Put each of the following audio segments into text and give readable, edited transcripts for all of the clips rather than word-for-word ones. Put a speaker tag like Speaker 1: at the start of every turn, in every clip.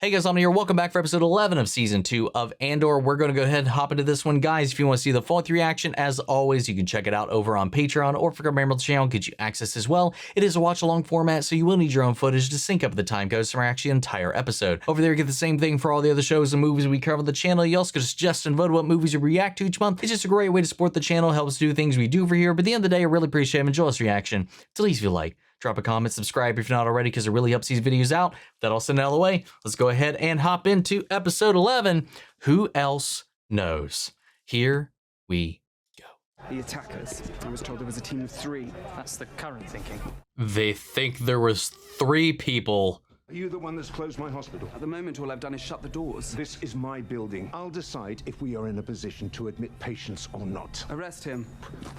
Speaker 1: Hey guys, I'm here. Welcome back for episode 11 of season 2 of Andor. We're going to go ahead and hop into this one. Guys, if you want to see the full reaction, as always, you can check it out over on Patreon or for a member of the channel, get you access as well. It is a watch along format, so you will need your own footage to sync up with the time codes from actually an entire episode. Over there, you get the same thing for all the other shows and movies we cover on the channel. You also can suggest and vote what movies you react to each month. It's just a great way to support the channel, helps do things we do for here. But at the end of the day, I really appreciate it. Enjoy this reaction. To least if you like. Drop a comment, subscribe if you're not already, because it really helps these videos out. With that all said and out of the way, let's go ahead and hop into episode 11. Who else knows? Here we go.
Speaker 2: The attackers. I was told there was a team of 3.
Speaker 3: That's the current thinking.
Speaker 1: They think there was 3 people.
Speaker 4: Are you the one that's closed my hospital?
Speaker 2: At the moment, all I've done is shut the doors.
Speaker 4: This is my building. I'll decide if we are in a position to admit patients or not.
Speaker 2: Arrest him.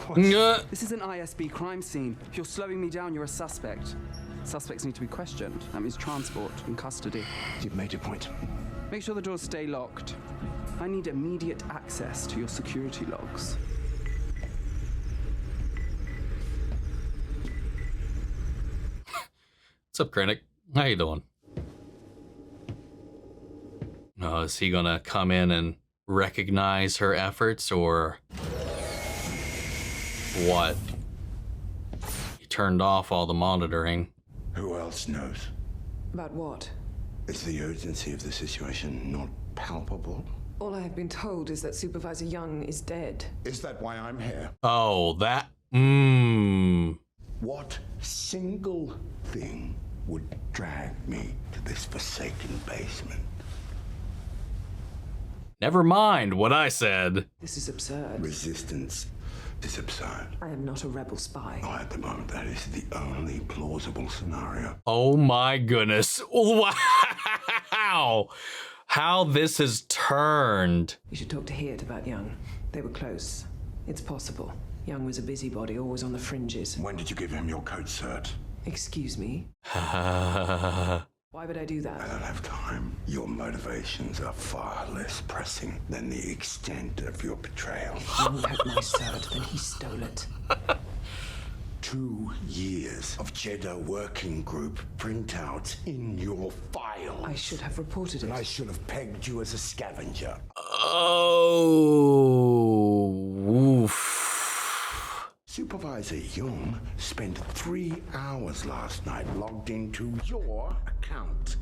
Speaker 1: What?
Speaker 2: This is an ISB crime scene. If you're slowing me down, you're a suspect. Suspects need to be questioned. That means transport and custody.
Speaker 4: You've made your point.
Speaker 2: Make sure the doors stay locked. I need immediate access to your security logs.
Speaker 1: What's up, Krennic? How you doing? Oh, is he gonna come in and recognize her efforts, or what? He turned off all the monitoring.
Speaker 5: Who else knows?
Speaker 6: About what?
Speaker 5: Is the urgency of the situation not palpable?
Speaker 6: All I have been told is that Supervisor Young is dead.
Speaker 5: Is that why I'm here?
Speaker 1: Oh, that.
Speaker 5: What single thing would drag me to this forsaken basement?
Speaker 1: Never mind what I said.
Speaker 6: This is absurd.
Speaker 5: Resistance is absurd.
Speaker 6: I am not a rebel spy.
Speaker 5: Oh, at the moment, that is the only plausible scenario.
Speaker 1: Oh my goodness. Wow. How this has turned.
Speaker 6: You should talk to Heard about Young. They were close. It's possible. Young was a busybody, always on the fringes.
Speaker 5: When did you give him your code cert?
Speaker 6: Excuse me? Why would I do
Speaker 5: I
Speaker 6: that?
Speaker 5: don't have time. Your motivations are far less pressing than the extent of your betrayal.
Speaker 6: Young had my cert, then he stole it.
Speaker 5: 2 years of Jeddah working group printouts in your file.
Speaker 6: I should have reported
Speaker 5: And I
Speaker 6: it.
Speaker 5: should have pegged you as a scavenger.
Speaker 1: Oh. Oof.
Speaker 5: Supervisor Young spent 3 hours last night logged into your account.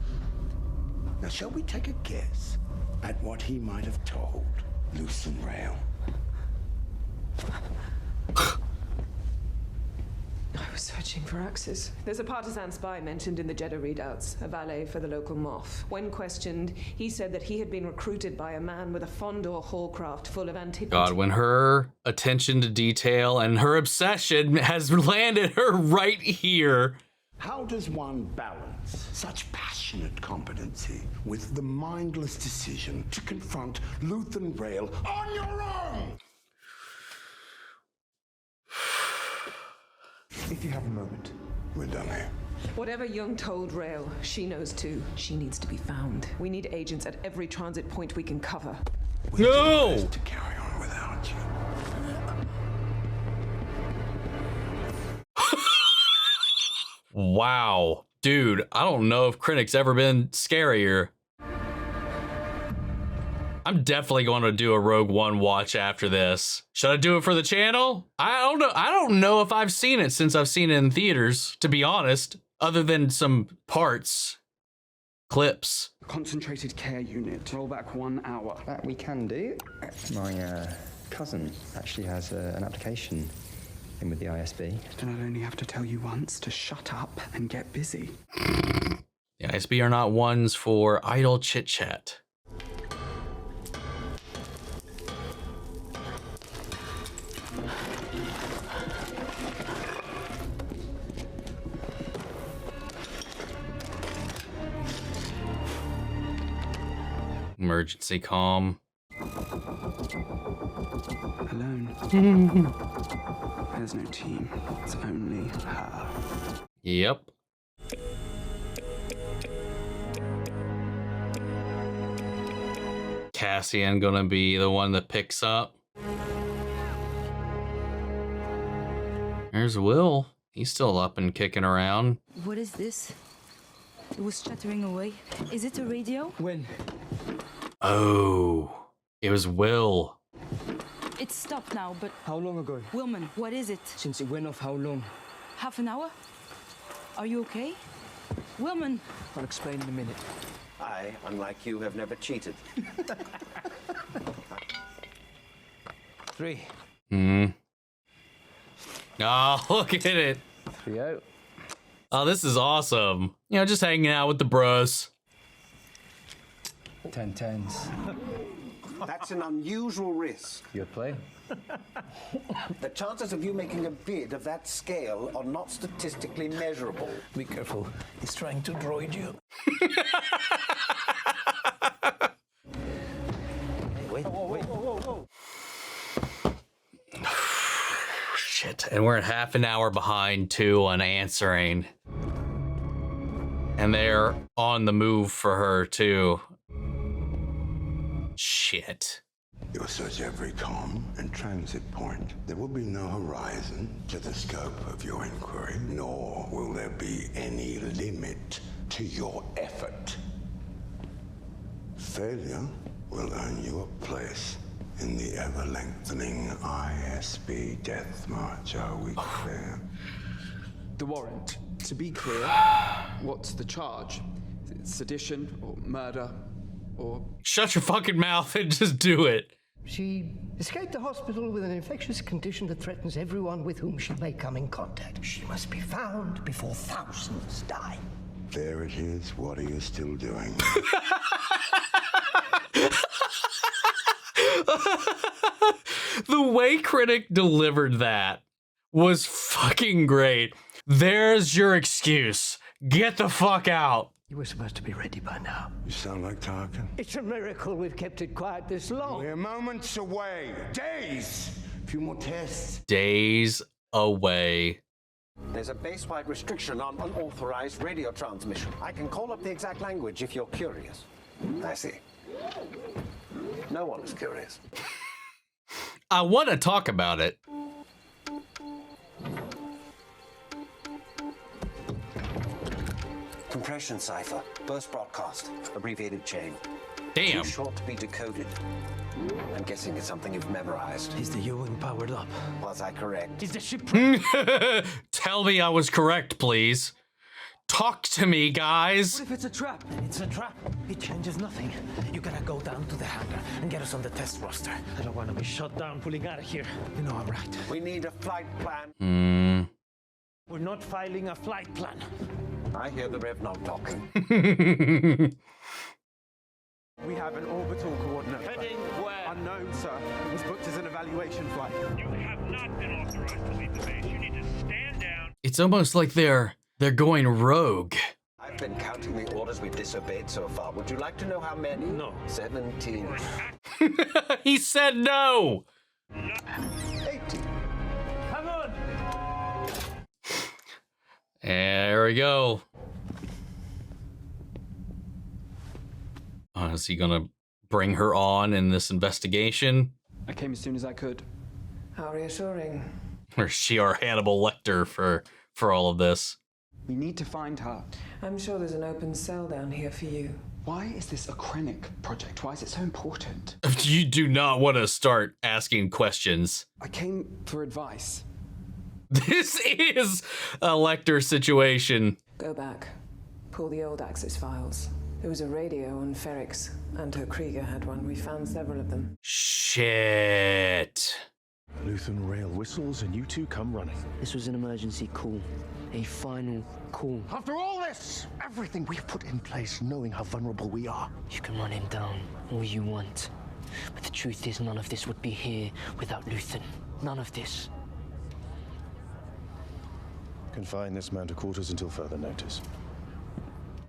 Speaker 5: Now, shall we take a guess at what he might have told Luthen Rael?
Speaker 6: I was searching for Axis. There's a partisan spy mentioned in the Jeddah readouts, a valet for the local Moth. When questioned, he said that he had been recruited by a man with a Fondor Hallcraft full of antiquity.
Speaker 1: God, when her attention to detail and her obsession has landed her right here.
Speaker 5: How does one balance such passionate competency with the mindless decision to confront Luthen Rael on your own?
Speaker 4: If you have a moment.
Speaker 5: We're done here.
Speaker 6: Whatever Young told Rael, she knows too. She needs to be found. We need agents at every transit point we can cover.
Speaker 5: We'll do
Speaker 1: No!
Speaker 5: our best to carry on without you.
Speaker 1: Wow. Dude, I don't know if Krennic's ever been scarier. I'm definitely going to do a Rogue One watch after this. Should I do it for the channel? I don't know. I don't know if I've seen it since I've seen it in theaters, to be honest, other than some parts, clips.
Speaker 2: Concentrated care unit. Roll back 1 hour.
Speaker 7: That we can do. My cousin actually has an application in with the ISB.
Speaker 2: Then I'll only have to tell you once to shut up and get busy.
Speaker 1: The ISB are not ones for idle chit-chat. Emergency comm.
Speaker 2: Alone. There's no team. It's only her.
Speaker 1: Yep. Cassian gonna be the one that picks up. There's Will. He's still up and kicking around.
Speaker 8: What is this?
Speaker 3: It was chattering away. Is it a radio?
Speaker 8: When?
Speaker 1: Oh, it was Will.
Speaker 3: It's stopped now, but...
Speaker 8: How long ago?
Speaker 3: Willman, what is it?
Speaker 8: Since it went off, how long?
Speaker 3: Half an hour? Are you okay? Willman!
Speaker 8: I'll explain in a minute.
Speaker 9: I, unlike you, have never cheated.
Speaker 8: 3.
Speaker 1: Oh, look at it.
Speaker 8: 3 out.
Speaker 1: Oh, this is awesome. You know, just hanging out with the bros.
Speaker 8: 10 tens.
Speaker 9: That's an unusual risk.
Speaker 8: Your play?
Speaker 9: The chances of you making a bid of that scale are not statistically measurable.
Speaker 8: Be careful. He's trying to droid you. Wait. Whoa.
Speaker 1: Shit, and we're half an hour behind too on answering. And they're on the move for her too. Shit.
Speaker 5: You'll search every comm and transit point. There will be no horizon to the scope of your inquiry, nor will there be any limit to your effort. Failure will earn you a place in the ever-lengthening ISB death march. Are we clear?
Speaker 2: The warrant. To be clear, what's the charge? Sedition or murder or...
Speaker 1: Shut your fucking mouth and just do it.
Speaker 10: She escaped the hospital with an infectious condition that threatens everyone with whom she may come in contact. She must be found before thousands die.
Speaker 5: There it is. What are you still doing?
Speaker 1: The way Critic delivered that was fucking great. There's your excuse. Get the fuck out.
Speaker 10: You were supposed to be ready by now.
Speaker 5: You sound like Tarkin.
Speaker 10: It's a miracle we've kept it quiet this long.
Speaker 5: We're moments away. Days. A few more tests.
Speaker 1: Days away.
Speaker 9: There's a base-wide restriction on unauthorized radio transmission. I can call up the exact language if you're curious. I see. No one is curious.
Speaker 1: I want to talk about it.
Speaker 9: Compression cipher, burst broadcast, abbreviated chain.
Speaker 1: Damn.
Speaker 9: Too short to be decoded. I'm guessing it's something you've memorized.
Speaker 8: Is the U-wing powered up?
Speaker 9: Was I correct?
Speaker 8: Is the ship...
Speaker 1: Tell me I was correct, please. Talk to me, guys.
Speaker 8: What if it's a trap? It's a trap. It changes nothing. You gotta go down to the hangar and get us on the test roster. I don't want to be shot down pulling out of here. You know I'm right.
Speaker 9: We need a flight plan.
Speaker 8: We're not filing a flight plan.
Speaker 9: I hear the Revenant talking.
Speaker 11: We have an orbital coordinate.
Speaker 8: Heading where?
Speaker 11: Unknown, sir. It was booked as an evaluation flight.
Speaker 12: You have not been authorized to leave the base. You need to stand down.
Speaker 1: It's almost like they're going rogue.
Speaker 9: I've been counting the orders we've disobeyed so far. Would you like to know how many?
Speaker 8: No.
Speaker 9: 17.
Speaker 1: He said no.
Speaker 9: 18.
Speaker 8: Come on.
Speaker 1: There we go. Is he gonna bring her on in this investigation?
Speaker 2: I came as soon as I could.
Speaker 6: How reassuring.
Speaker 1: Or is she our Hannibal Lecter for all of this?
Speaker 2: We need to find her.
Speaker 6: I'm sure there's an open cell down here for you.
Speaker 2: Why is this a Krennic project? Why is it so important?
Speaker 1: You do not want to start asking questions.
Speaker 2: I came for advice.
Speaker 1: This is a Lecter situation.
Speaker 6: Go back. Pull the old Axis files. There was a radio on Ferrix, and her Krieger had one. We found several of them.
Speaker 1: Shit.
Speaker 13: Luthen Rael whistles and you two come running.
Speaker 8: This was an emergency call. A final call.
Speaker 10: After all this, everything we've put in place, knowing how vulnerable we are.
Speaker 8: You can run him down all you want. But the truth is, none of this would be here without Luthen. None of this.
Speaker 13: Confine this man to quarters until further notice.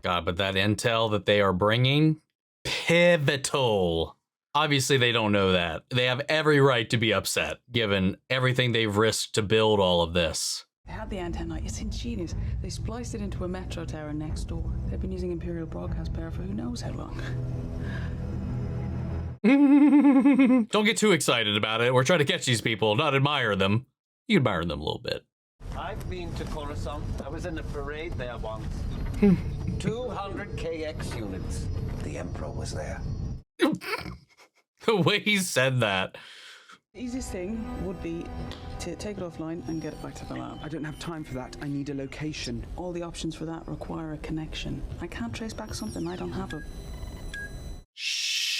Speaker 1: God, but that intel that they are bringing, pivotal. Obviously, they don't know that. They have every right to be upset, given everything they've risked to build all of this.
Speaker 14: They had the antenna. It's ingenious. They spliced it into a metro tower next door. They've been using Imperial broadcast power for who knows how long.
Speaker 1: Don't get too excited about it. We're trying to catch these people, not admire them. You admire them a little bit.
Speaker 9: I've been to Coruscant. I was in a parade there once. 200 KX units. The Emperor was there.
Speaker 1: The way he said that.
Speaker 14: The easiest thing would be to take it offline and get it back to the lab.
Speaker 2: I don't have time for that. I need a location.
Speaker 14: All the options for that require a connection. I can't trace back something I don't have.
Speaker 1: Shit.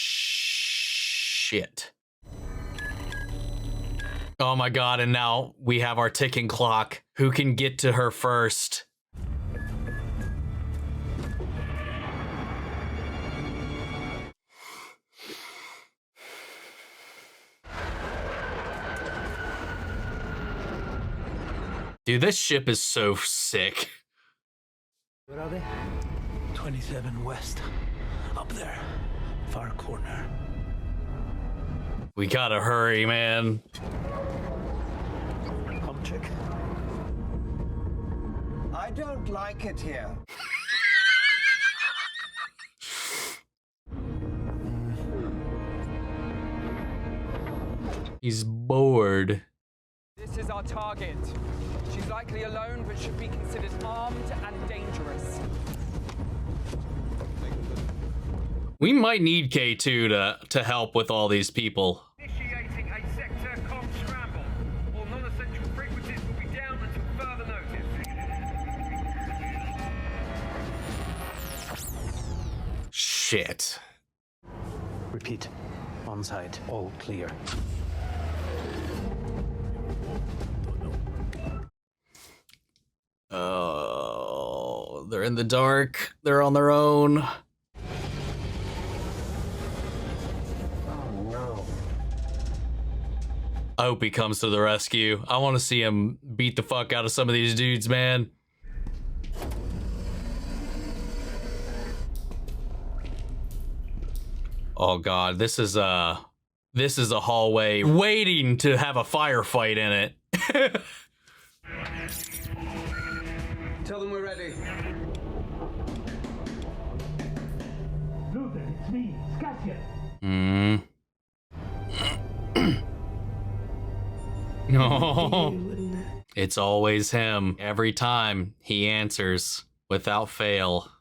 Speaker 1: Oh my god, and now we have our ticking clock. Who can get to her first? Dude, this ship is so sick.
Speaker 8: Where are they? 27 west. Up there. Far corner.
Speaker 1: We gotta hurry, man.
Speaker 8: Come check.
Speaker 9: I don't like it here.
Speaker 1: He's bored.
Speaker 15: This is our target. She's likely alone, but should be considered armed and dangerous.
Speaker 1: We might need K2 to help with all these people.
Speaker 12: Initiating a sector comm scramble. All non-essential frequencies will be down until further notice.
Speaker 1: Shit.
Speaker 8: Repeat. On site. All clear.
Speaker 1: Oh, they're in the dark. They're on their own. I hope he comes to the rescue. I want to see him beat the fuck out of some of these dudes, man. Oh god, this is a hallway waiting to have a firefight in it.
Speaker 2: Tell them we're ready.
Speaker 8: Luthen, it's me, Cassian.
Speaker 1: No. It's always him. Every time he answers without fail.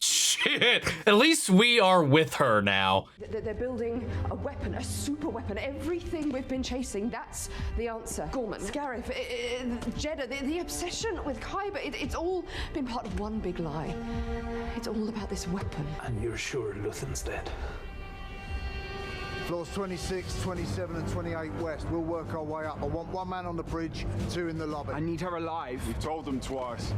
Speaker 1: Shit! At least we are with her now.
Speaker 6: They're building a weapon, a super weapon. Everything we've been chasing, that's the answer. Gorman, Scarif, Jeddah, the obsession with Kyber, it's all been part of one big lie. It's all about this weapon.
Speaker 8: And you're sure Luthen's dead?
Speaker 16: Floors 26, 27 and 28 west. We'll work our way up. I want one man on the bridge, two in the lobby.
Speaker 2: I need her alive.
Speaker 11: We've told them twice.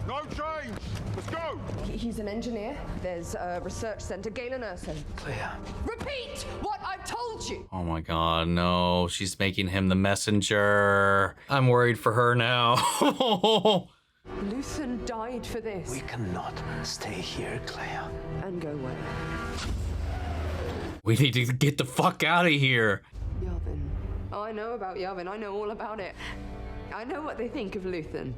Speaker 11: No change! Let's go!
Speaker 6: He's an engineer. There's a research center. Galen Urso.
Speaker 8: Kleya.
Speaker 6: Repeat what I've told you!
Speaker 1: Oh my god, no. She's making him the messenger. I'm worried for her now.
Speaker 6: Luthen died for this.
Speaker 8: We cannot stay here, Kleya.
Speaker 6: And go where?
Speaker 1: We need to get the fuck out of here.
Speaker 6: Yavin. Oh, I know about Yavin. I know all about it. I know what they think of Luthen.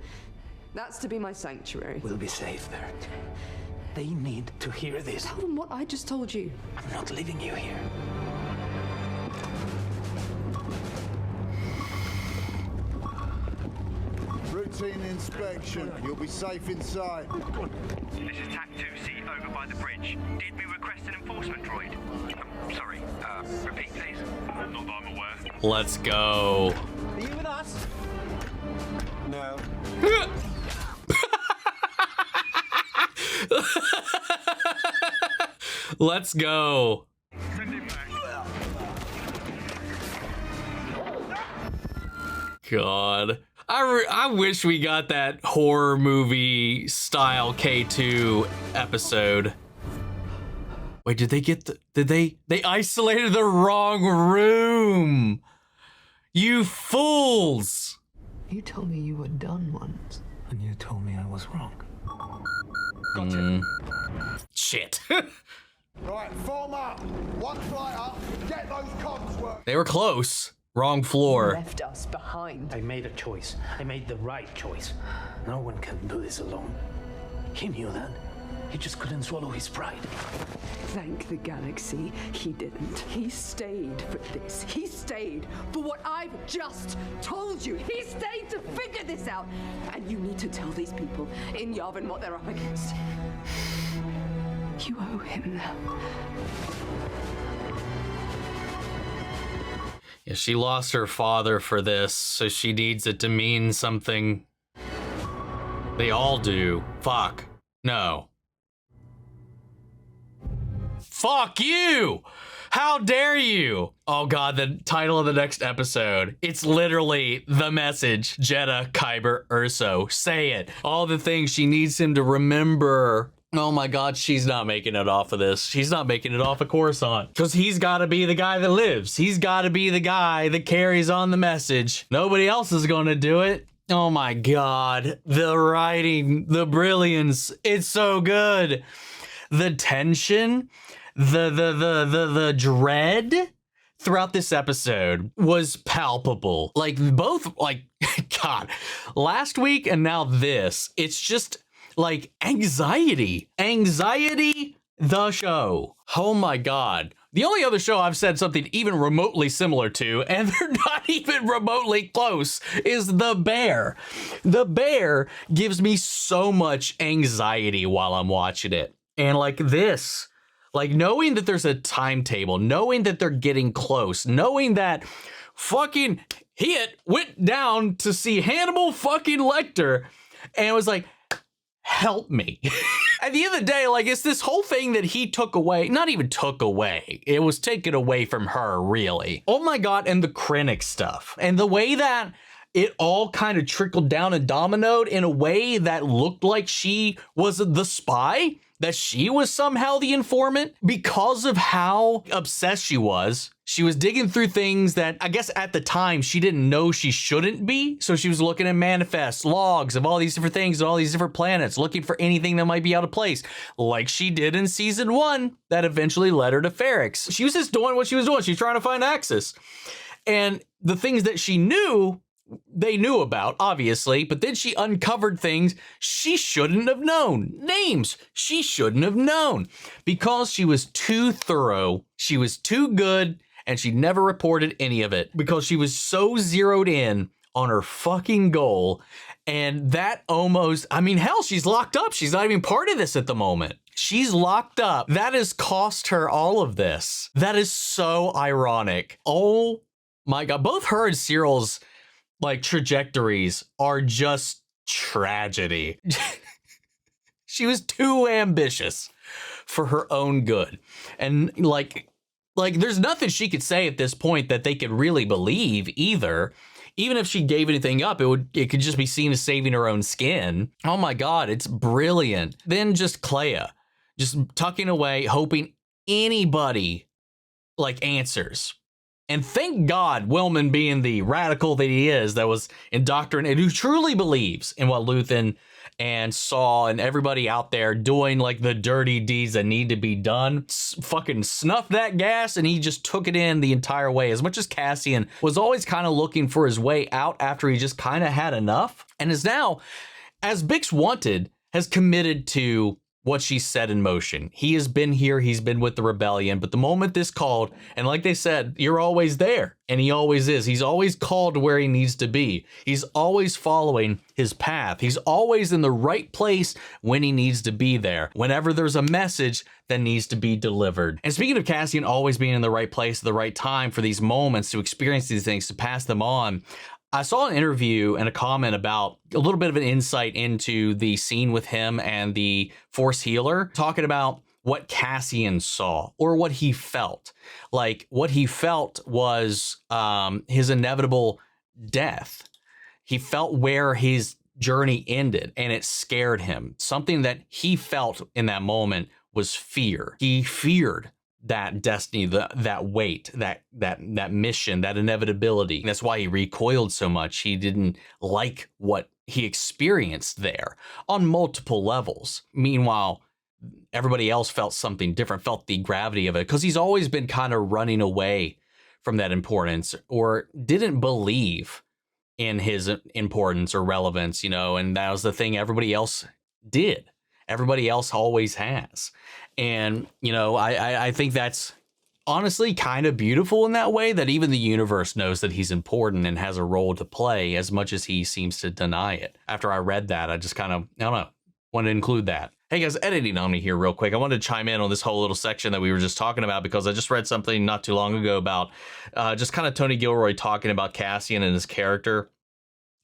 Speaker 6: That's to be my sanctuary.
Speaker 8: We'll be safe there. They need to hear this.
Speaker 6: Tell them what I just told you.
Speaker 8: I'm not leaving you here.
Speaker 16: Routine inspection. You'll be safe inside.
Speaker 12: This is TAC 2C over by the bridge. Did we request an enforcement droid? Sorry, repeat please. Not that I'm aware.
Speaker 1: Let's go.
Speaker 8: Are you with us?
Speaker 9: No.
Speaker 1: Let's go.
Speaker 12: Send him back.
Speaker 1: God. I wish we got that horror movie style K2 episode. Wait, did they get they isolated the wrong room. You fools.
Speaker 10: You told me you were done once.
Speaker 8: And you told me I was wrong.
Speaker 2: Got it.
Speaker 1: Shit.
Speaker 16: Right, form up. One flight up. Get those comms working.
Speaker 1: They were close. Wrong floor.
Speaker 6: Left us behind.
Speaker 8: I made a choice. I made the right choice. No one can do this alone. He knew that. He just couldn't swallow his pride.
Speaker 17: Thank the galaxy, he didn't. He stayed for this. He stayed for what I've just told you. He stayed to figure this out. And you need to tell these people in Yavin what they're up against. You owe him now.
Speaker 1: Yeah, she lost her father for this, so she needs it to mean something. They all do. Fuck. No. Fuck you! How dare you? Oh god, the title of the next episode. It's literally the message. Jedha, Kyber, Urso. Say it. All the things she needs him to remember. Oh my god, she's not making it off of this. She's not making it off of Coruscant. Because he's got to be the guy that lives. He's got to be the guy that carries on the message. Nobody else is going to do it. Oh my god. The writing, the brilliance. It's so good. The tension, the dread throughout this episode was palpable. Like both, like, god, last week and now this, it's just like anxiety, the show. Oh my god. The only other show I've said something even remotely similar to, and they're not even remotely close, is The Bear. The Bear gives me so much anxiety while I'm watching it. And like this, like knowing that there's a timetable, knowing that they're getting close, knowing that fucking Hit went down to see Hannibal fucking Lecter and was like, help me. At the end of the day, like, it's this whole thing that he took away, not even took away, it was taken away from her, really. Oh my god, and the Krennic stuff. And the way that it all kind of trickled down and dominoed in a way that looked like she was the spy, that she was somehow the informant because of how obsessed she was. She was digging through things that I guess at the time she didn't know she shouldn't be. So she was looking at manifests, logs of all these different things and all these different planets, looking for anything that might be out of place, like she did in season 1 that eventually led her to Ferrix. She was just doing what she was doing. She was trying to find Axis. And the things that she knew, they knew about, obviously, but then she uncovered things she shouldn't have known. Names she shouldn't have known because she was too thorough. She was too good, and she never reported any of it because she was so zeroed in on her fucking goal. And that almost, I mean, hell, she's locked up. She's not even part of this at the moment. She's locked up. That has cost her all of this. That is so ironic. Oh my God. Both her and Syril's like trajectories are just tragedy. She was too ambitious for her own good. And like there's nothing she could say at this point that they could really believe either. Even if she gave anything up, it could just be seen as saving her own skin. Oh my God, it's brilliant. Then just Kleya, just tucking away, hoping anybody like answers. And thank God, Willman, being the radical that he is, that was indoctrinated, who truly believes in what Luthen and Saw and everybody out there doing like the dirty deeds that need to be done, fucking snuffed that gas, and he just took it in the entire way. As much as Cassian was always kind of looking for his way out after he just kind of had enough, and is now, as Bix wanted, has committed to what she set in motion. He has been here, he's been with the rebellion, but the moment this called, and like they said, you're always there, and he always is. He's always called to where he needs to be. He's always following his path. He's always in the right place when he needs to be there, whenever there's a message that needs to be delivered. And speaking of Cassian always being in the right place at the right time for these moments, to experience these things, to pass them on, I saw an interview and a comment about a little bit of an insight into the scene with him and the Force healer, talking about what Cassian saw or what he felt. Like what he felt was his inevitable death. He felt where his journey ended and it scared him. Something that he felt in that moment was fear. He feared that destiny, that weight, that mission, that inevitability. That's why he recoiled so much. He didn't like what he experienced there on multiple levels. Meanwhile, everybody else felt something different, felt the gravity of it, because he's always been kind of running away from that importance, or didn't believe in his importance or relevance, you know, and that was the thing everybody else did. everybody else always has. And, you know, I think that's honestly kind of beautiful in that way, that even the universe knows that he's important and has a role to play as much as he seems to deny it. After I read that, I just kind of, I don't know, want to include that. Hey guys, editing on me here real quick. I wanted to chime in on this whole little section that we were just talking about, because I just read something not too long ago about just kind of Tony Gilroy talking about Cassian and his character,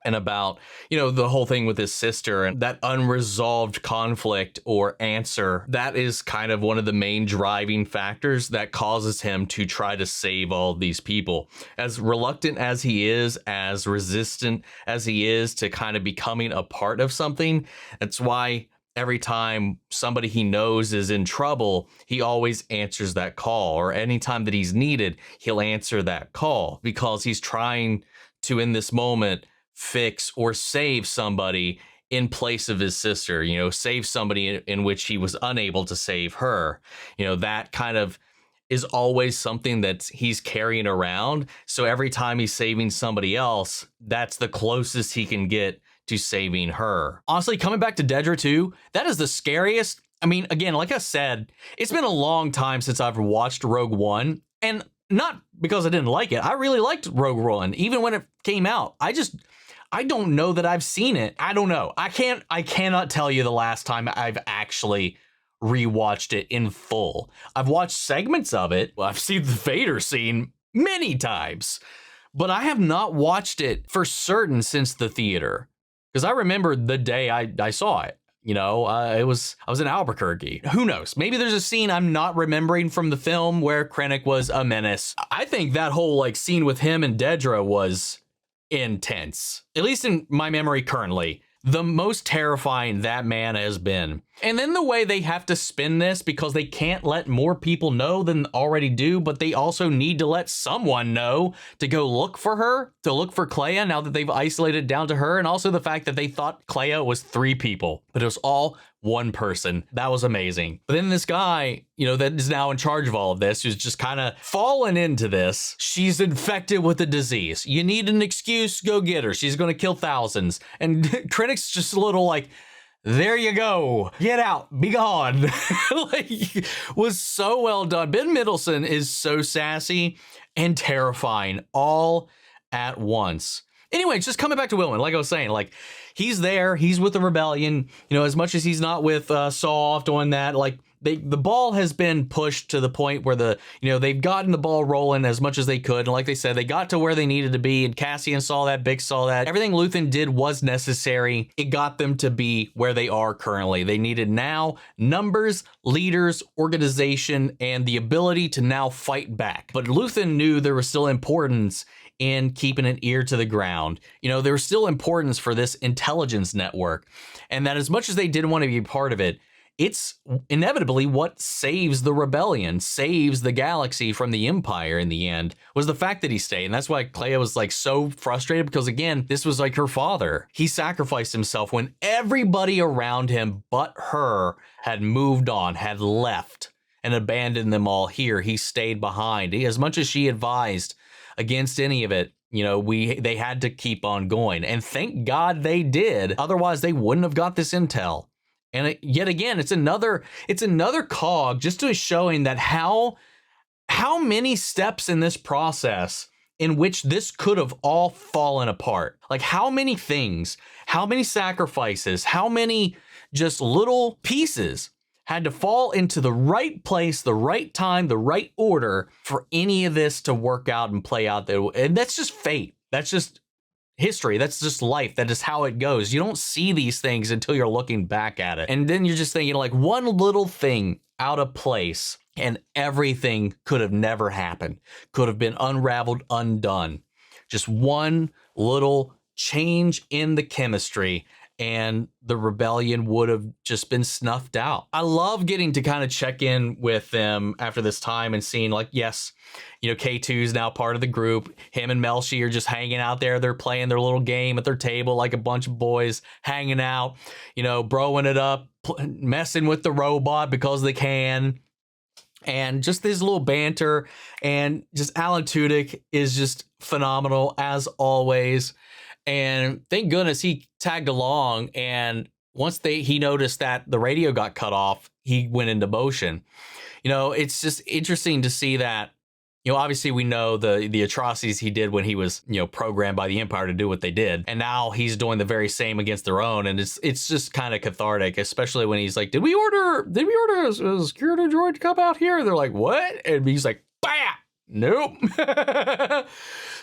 Speaker 1: and about, you know, the whole thing with his sister and that unresolved conflict or answer. That is kind of one of the main driving factors that causes him to try to save all of these people. As reluctant as he is, as resistant as he is to kind of becoming a part of something, that's why every time somebody he knows is in trouble, he always answers that call, or anytime that he's needed, he'll answer that call, because he's trying to, in this moment, fix or save somebody in place of his sister, you know, save somebody in which he was unable to save her. You know, that kind of is always something that he's carrying around. So every time he's saving somebody else, that's the closest he can get to saving her. Honestly, coming back to Dedra too, that is the scariest. I mean, again, like I said, it's been a long time since I've watched Rogue One, and not because I didn't like it. I really liked Rogue One, even when it came out. I don't know that I've seen it. I don't know. I cannot tell you the last time I've actually rewatched it in full. I've watched segments of it. I've seen the Vader scene many times, but I have not watched it for certain since the theater. Because I remember the day I saw it. You know, I was in Albuquerque. Who knows? Maybe there's a scene I'm not remembering from the film where Krennic was a menace. I think that whole like scene with him and Dedra was intense, at least in my memory currently. The most terrifying that man has been. And then the way they have to spin this, because they can't let more people know than already do, but they also need to let someone know to go look for her, to look for Kleya, now that they've isolated down to her. And also the fact that they thought Kleya was 3 people, but it was all one person. That was amazing. But then this guy, you know, that is now in charge of all of this, who's just kind of fallen into this. She's infected with the disease. You need an excuse, go get her. She's going to kill thousands. And Krennic's just a little like, there you go. Get out. Be gone. Like, was so well done. Ben Mendelsohn is so sassy and terrifying all at once. Anyway, just coming back to Wilman, like I was saying, like, he's there, he's with the rebellion, you know, as much as he's not with Saul doing that, like, the ball has been pushed to the point where they've gotten the ball rolling as much as they could. And like they said, they got to where they needed to be, and Cassian saw that, Bix saw that. Everything Luthen did was necessary. It got them to be where they are currently. They needed now numbers, leaders, organization, and the ability to now fight back. But Luthen knew there was still importance in keeping an ear to the ground. You know, there was still importance for this intelligence network, and that as much as they didn't want to be part of it, it's inevitably what saves the rebellion, saves the galaxy from the Empire in the end, was the fact that he stayed. And that's why Kleya was like so frustrated, because again, this was like her father. He sacrificed himself when everybody around him but her had moved on, had left and abandoned them all here. He stayed behind. As much as she advised against any of it, you know, they had to keep on going. And thank God they did. Otherwise, they wouldn't have got this intel. And yet again, it's another cog just to showing that how many steps in this process in which this could have all fallen apart. Like how many things, how many sacrifices, how many just little pieces had to fall into the right place, the right time, the right order for any of this to work out and play out there. And that's just fate. That's just history. That's just life. That is how it goes. You don't see these things until you're looking back at it. And then you're just thinking like one little thing out of place and everything could have never happened. Could have been unraveled, undone. Just one little change in the chemistry and the rebellion would have just been snuffed out. I love getting to kind of check in with them after this time and seeing like, yes, you know, K2 is now part of the group. Him and Melshi are just hanging out there. They're playing their little game at their table like a bunch of boys hanging out, you know, broing it up, messing with the robot because they can. And just this little banter, and just Alan Tudyk is just phenomenal as always. And thank goodness he tagged along and once he noticed that the radio got cut off, he went into motion. You know, it's just interesting to see that, you know, obviously we know the atrocities he did when he was, you know, programmed by the Empire to do what they did. And now he's doing the very same against their own. And it's just kind of cathartic, especially when he's like, did we order a security droid to come out here? They're like, what? And he's like, bah! Nope.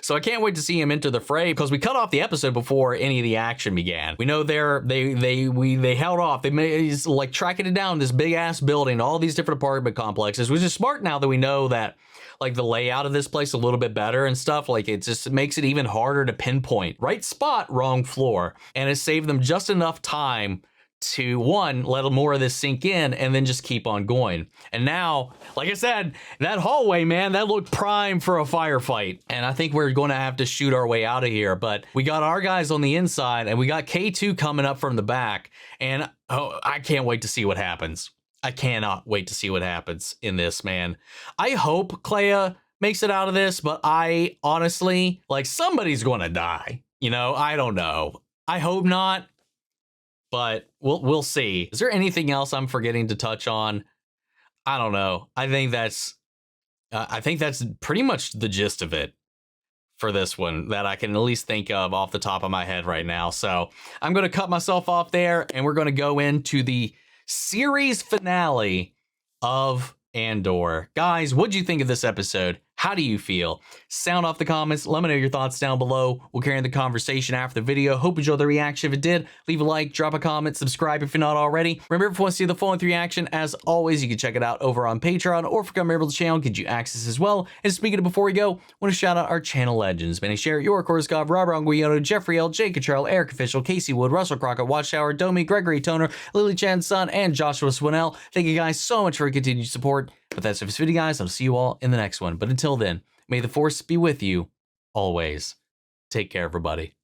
Speaker 1: So I can't wait to see him enter the fray, because we cut off the episode before any of the action began. We know they held off. He's like tracking it down, this big ass building, all these different apartment complexes, which is smart now that we know that like the layout of this place a little bit better and stuff. Like it just makes it even harder to pinpoint. Right spot, wrong floor. And it saved them just enough time to, one, let more of this sink in and then just keep on going. And now, like I said, that hallway, man, that looked prime for a firefight. And I think we're going to have to shoot our way out of here. But we got our guys on the inside and we got K2 coming up from the back. And I can't wait to see what happens. I cannot wait to see what happens in this, man. I hope Kleya makes it out of this, but I honestly, like, somebody's going to die. You know, I don't know. I hope not. But we'll see. Is there anything else I'm forgetting to touch on? I don't know. I think that's pretty much the gist of it for this one that I can at least think of off the top of my head right now. So I'm going to cut myself off there, and we're going to go into the series finale of Andor. Guys, what'd you think of this episode? How do you feel? Sound off the comments. Let me know your thoughts down below. We'll carry on the conversation after the video. Hope you enjoyed the reaction. If it did, leave a like, drop a comment, subscribe if you're not already. Remember, if you want to see the full-length reaction, as always, you can check it out over on Patreon, or if you become a member of the channel, get you access as well. And speaking of before we go, I want to shout out our channel legends. Manny Share, Your Coruscant, Robert Anguiano, Jeffrey L, Jake Cottrell, Eric Official, Casey Wood, Russell Crockett, Watchtower, Domi, Gregory Toner, Lily Chan's son, and Joshua Swinnell. Thank you guys so much for your continued support. But that's it for this video, guys. I'll see you all in the next one. But until then, may the Force be with you always. Take care, everybody.